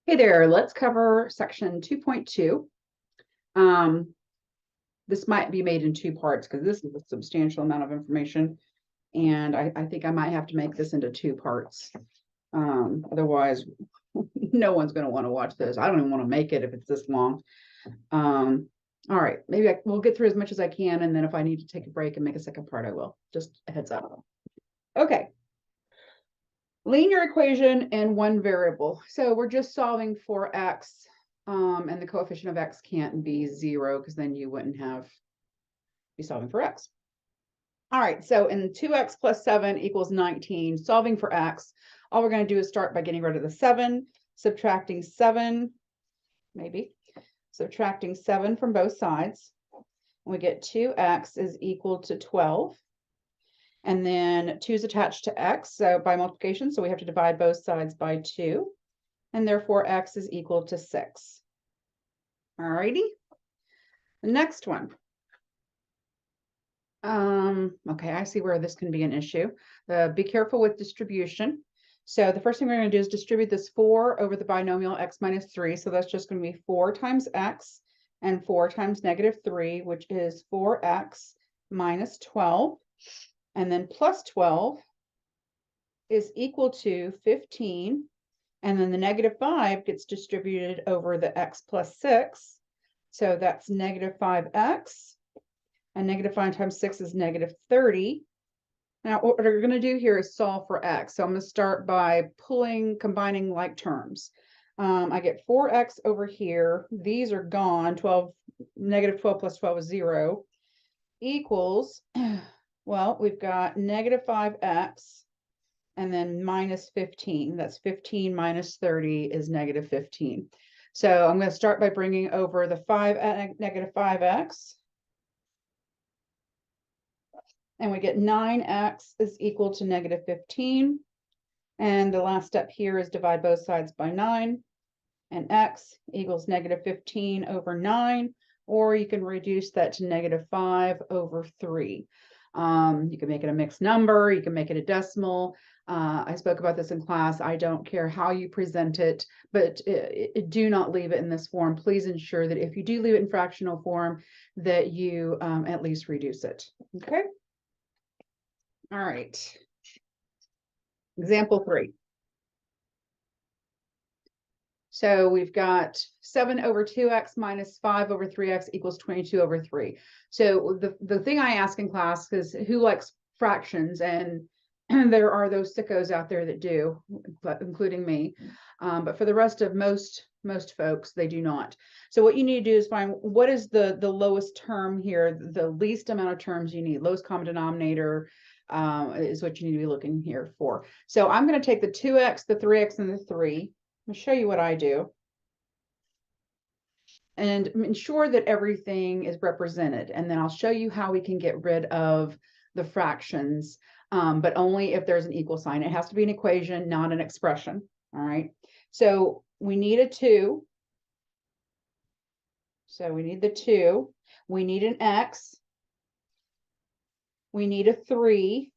Hey there, let's cover section 2.2. This might be made in two parts because this is a substantial amount of information. And I think I might have to make this into two parts. Otherwise, no one's going to want to watch this. I don't even want to make it if it's this long. All right, maybe we'll get through as much as I can. And then if I need to take a break and make a second part, I will. Just a heads up. Okay. Linear equation and one variable. So we're just solving for x, and the coefficient of x can't be 0 because then you wouldn't be solving for x. All right, so in 2x plus 7 equals 19, solving for x, all we're going to do is start by getting rid of the 7, subtracting 7, subtracting 7 from both sides. And we get 2x is equal to 12. And then 2 is attached to x, so by multiplication, so we have to divide both sides by 2. And therefore, x is equal to 6. All righty. The next one. Okay, I see where this can be an issue. Be careful with distribution. So the first thing we're going to do is distribute this 4 over the binomial x minus 3. So that's just going to be 4 times x and 4 times negative 3, which is 4x minus 12. And then plus 12 is equal to 15. And then the negative 5 gets distributed over the x plus 6. So that's negative 5x. And negative 5 times 6 is negative 30. Now, what we're going to do here is solve for x. So I'm going to start by combining like terms. I get 4x over here. These are gone. Negative 12 plus 12 is 0. Equals... Well, we've got negative 5x and then minus 15. That's 15 minus 30 is negative 15. So I'm going to start by bringing over the negative 5x. And we get 9x is equal to negative 15. And the last step here is divide both sides by 9. And x equals negative 15 over 9. Or you can reduce that to negative 5 over 3. You can make it a mixed number, you can make it a decimal. I spoke about this in class. I don't care how you present it, but do not leave it in this form. Please ensure that if you do leave it in fractional form, that you at least reduce it. Okay. All right. Example 3. So we've got 7 over 2x minus 5 over 3x equals 22 over 3. So the thing I ask in class is who likes fractions, and there are those sickos out there that do, including me. But for the rest of most folks, they do not. So what you need to do is find what is the lowest term here, the least amount of terms you need. Lowest common denominator is what you need to be looking here for. So I'm going to take the 2x, the 3x, and the 3. I'll show you what I do. And ensure that everything is represented. And then I'll show you how we can get rid of the fractions, but only if there's an equal sign. It has to be an equation, not an expression. All right. So we need a 2. So we need the 2. We need an x. We need a 3.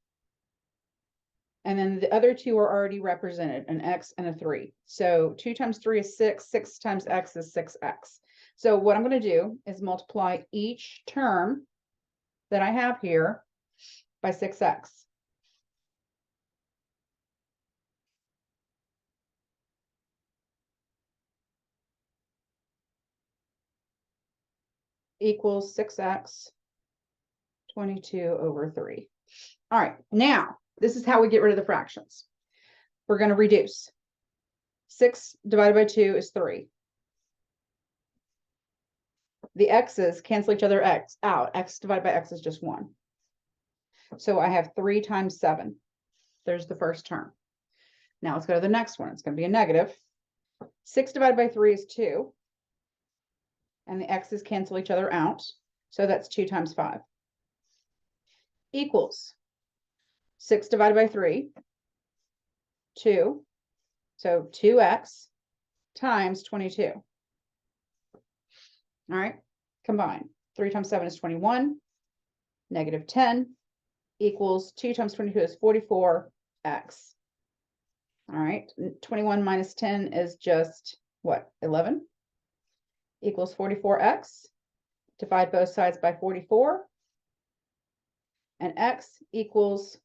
And then the other 2 are already represented, an x and a 3. So 2 times 3 is 6. 6 times x is 6x. So what I'm going to do is multiply each term that I have here by 6x. Equals 6x, 22 over 3. All right, now this is how we get rid of the fractions. We're going to reduce. 6 divided by 2 is 3. The x's cancel each other out. X divided by x is just 1. So I have 3 times 7. There's the first term. Now let's go to the next one. It's going to be a negative. 6 divided by 3 is 2. And the x's cancel each other out. So that's 2 times 5. Equals 6 divided by 3, 2. So 2x times 22. All right, combine. 3 times 7 is 21. Negative 10 equals 2 times 22 is 44x. All right, 21 minus 10 is just what, 11 equals 44x. Divide both sides by 44. And x equals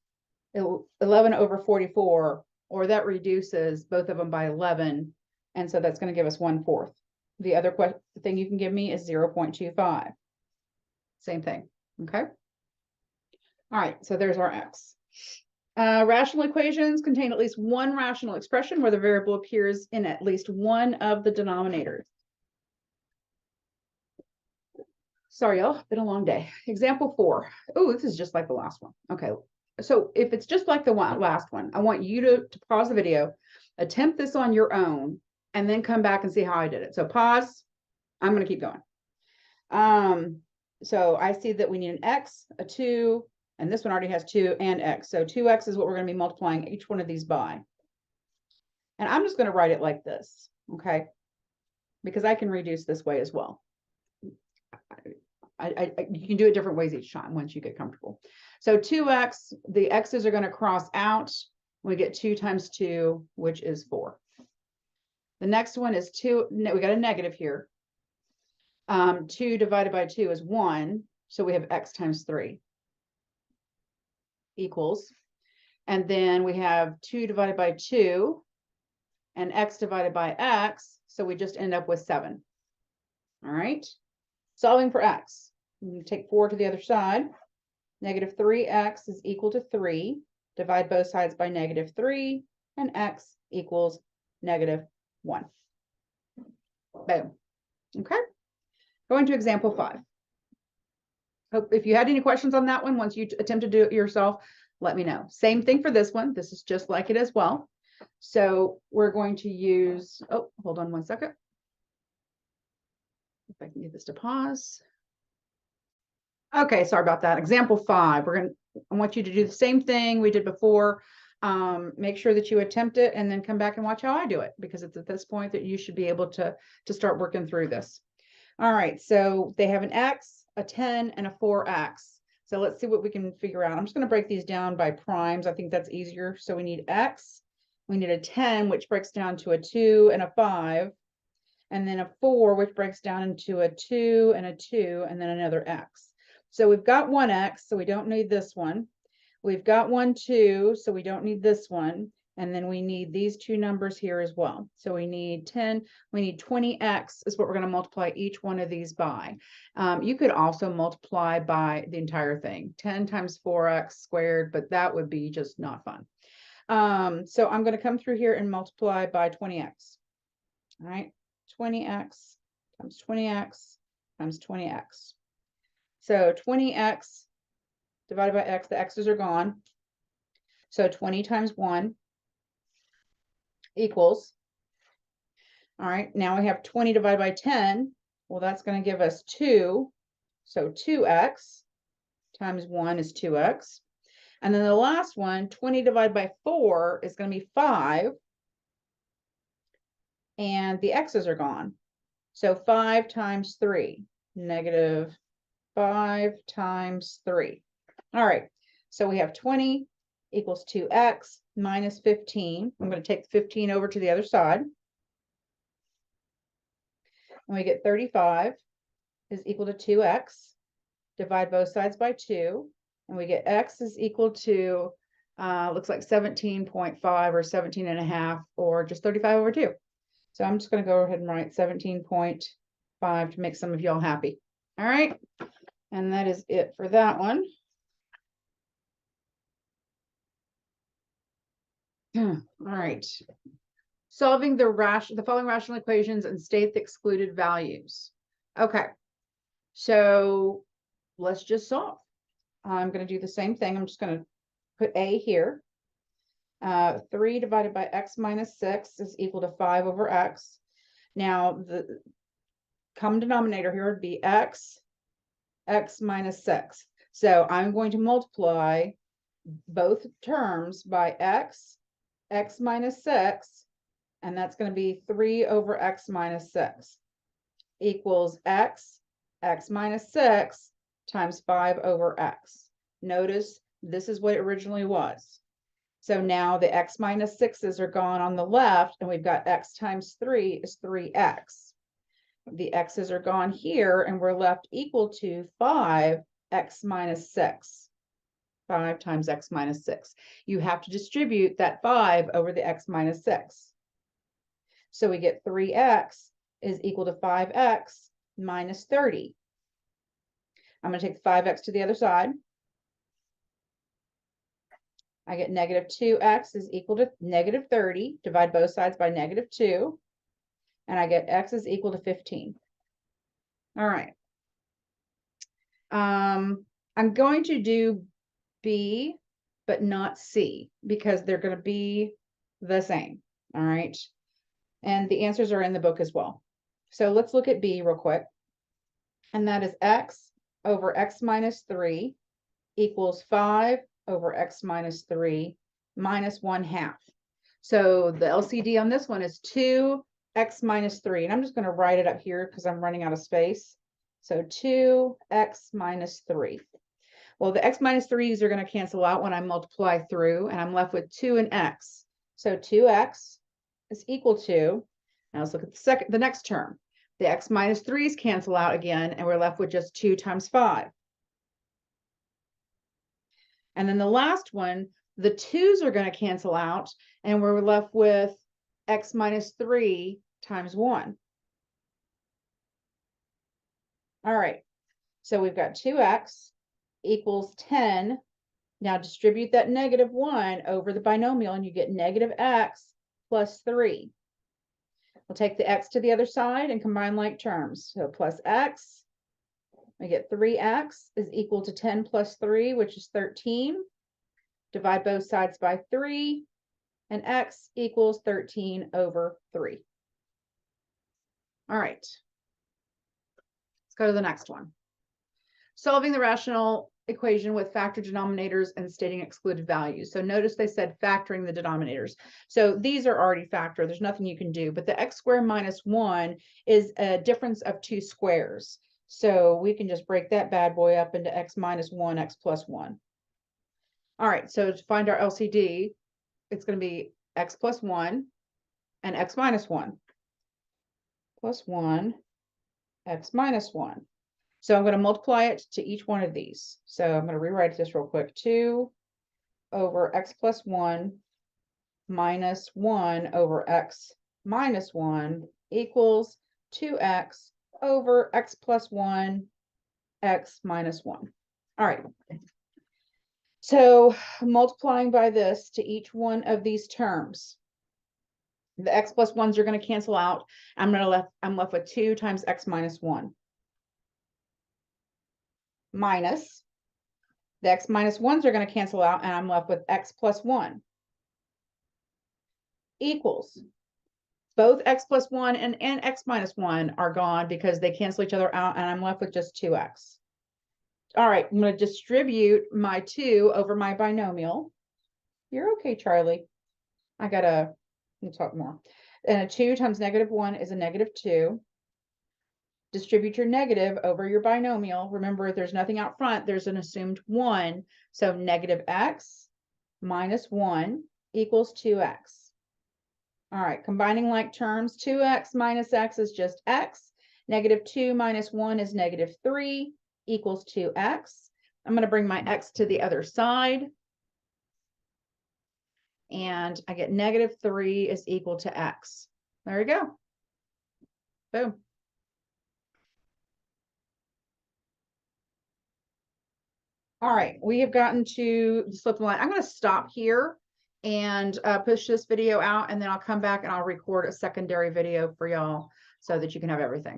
11 over 44, or that reduces both of them by 11. And so that's going to give us 1/4. The other thing you can give me is 0.25. Same thing. Okay. All right. So there's our x. Rational equations contain at least one rational expression where the variable appears in at least one of the denominators. Sorry, y'all, been a long day. Example 4. Oh, this is just like the last one. Okay. So if it's just like the last one, I want you to pause the video, attempt this on your own, and then come back and see how I did it. So pause. I'm going to keep going. So I see that we need an x, a 2, and this one already has 2 and x. So 2x is what we're going to be multiplying each one of these by. And I'm just going to write it like this, okay? Because I can reduce this way as well. You can do it different ways each time once you get comfortable. So 2x, the x's are going to cross out. We get 2 times 2, which is 4. The next one is 2. We got a negative here. 2 divided by 2 is 1. So we have x times 3 equals. And then we have 2 divided by 2 and x divided by x. So we just end up with 7. All right. Solving for x. You take 4 to the other side. Negative 3x is equal to 3. Divide both sides by negative 3. And x equals negative 1. Boom. Okay. Going to example 5. Hope if you had any questions on that one, once you attempt to do it yourself, let me know. Same thing for this one. This is just like it as well. So we're going to use, oh, hold on one second. If I can get this to pause. Okay, sorry about that. Example 5. I want you to do the same thing we did before. Make sure that you attempt it and then come back and watch how I do it, because it's at this point that you should be able to start working through this. All right, so they have an x, a 10, and a 4x. So let's see what we can figure out. I'm just going to break these down by primes. I think that's easier. So we need x, we need a 10, which breaks down to a 2 and a 5, and then a 4, which breaks down into a 2 and a 2, and then another x. So we've got one x, so we don't need this one. We've got 1, 2, so we don't need this one. And then we need these two numbers here as well. So we need 10, we need 20x is what we're going to multiply each one of these by. You could also multiply by the entire thing, 10 times 4x squared, but that would be just not fun. So I'm going to come through here and multiply by 20x. All right, 20x times 20x times 20x. So 20x divided by x, the x's are gone. So 20 times 1 equals, all right, now we have 20 divided by 10. Well, that's going to give us 2. So 2x times 1 is 2x. And then the last one, 20 divided by 4 is going to be 5. And the x's are gone. So 5 times 3, negative 5 times 3. All right, so we have 20 equals 2x minus 15. I'm going to take 15 over to the other side. And we get 35 is equal to 2x. Divide both sides by 2. And we get x is equal to, looks like 17.5 or 17 and a half, or just 35 over 2. So I'm just going to go ahead and write 17.5 to make some of y'all happy. All right. And that is it for that one. All right. Solving the following rational equations and state the excluded values. Okay. So let's just solve. I'm going to do the same thing. I'm just going to put a here. 3 divided by x minus 6 is equal to 5 over x. Now, the common denominator here would be x minus 6. So I'm going to multiply both terms by x minus 6, and that's going to be 3 over x minus 6 equals x minus 6 times 5 over x. Notice this is what it originally was. So now the x minus 6's are gone on the left, and we've got x times 3 is 3x. The x's are gone here, and we're left equal to 5x minus 6. 5 times x minus 6. You have to distribute that 5 over the x minus 6. So we get 3x is equal to 5x minus 30. I'm going to take the 5x to the other side. I get negative 2x is equal to negative 30. Divide both sides by negative 2. And I get x is equal to 15. All right. I'm going to do B, but not C, because they're going to be the same. All right. And the answers are in the book as well. So let's look at B real quick. And that is x over x minus 3 equals 5 over x minus 3 minus 1/2. So the LCD on this one is 2x minus 3. And I'm just going to write it up here because I'm running out of space. So 2x minus 3. Well, the x minus 3's are going to cancel out when I multiply through, and I'm left with 2 and x. So 2x is equal to, now let's look at the next term. The x minus 3's cancel out again, and we're left with just 2 times 5. And then the last one, the 2's are going to cancel out, and we're left with x minus 3 times 1. All right, so we've got 2x equals 10. Now distribute that negative 1 over the binomial, and you get negative x plus 3. We'll take the x to the other side and combine like terms. So plus x, we get 3x is equal to 10 plus 3, which is 13. Divide both sides by 3, and x equals 13 over 3. All right. Let's go to the next one. Solving the rational equation with factor denominators and stating excluded values. So notice they said factoring the denominators. So these are already factored. There's nothing you can do. But the x squared minus 1 is a difference of 2 squares. So we can just break that bad boy up into x minus 1, x plus 1. All right, so to find our LCD, it's going to be x plus 1 and x minus 1. Plus 1, x minus 1. So I'm going to multiply it to each one of these. So I'm going to rewrite this real quick. 2 over x plus 1 minus 1 over x minus 1 equals 2x over x plus 1, x minus 1. All right. So multiplying by this to each one of these terms, the x plus 1's are going to cancel out. I'm left with 2 times x minus 1. Minus the x minus 1's are going to cancel out, and I'm left with x plus 1 equals both x plus 1 and x minus 1 are gone because they cancel each other out, and I'm left with just 2x. All right, I'm going to distribute my 2 over my binomial. You're okay, Charlie. We'll talk more. And a 2 times negative 1 is a negative 2. Distribute your negative over your binomial. Remember, there's nothing out front. There's an assumed 1. So negative x minus 1 equals 2x. All right, combining like terms, 2x minus x is just x. Negative 2 minus 1 is negative 3 equals 2x. I'm going to bring my x to the other side. And I get negative 3 is equal to x. There we go. Boom. All right, we have gotten to the slip line. I'm going to stop here and push this video out, and then I'll come back and I'll record a secondary video for y'all so that you can have everything.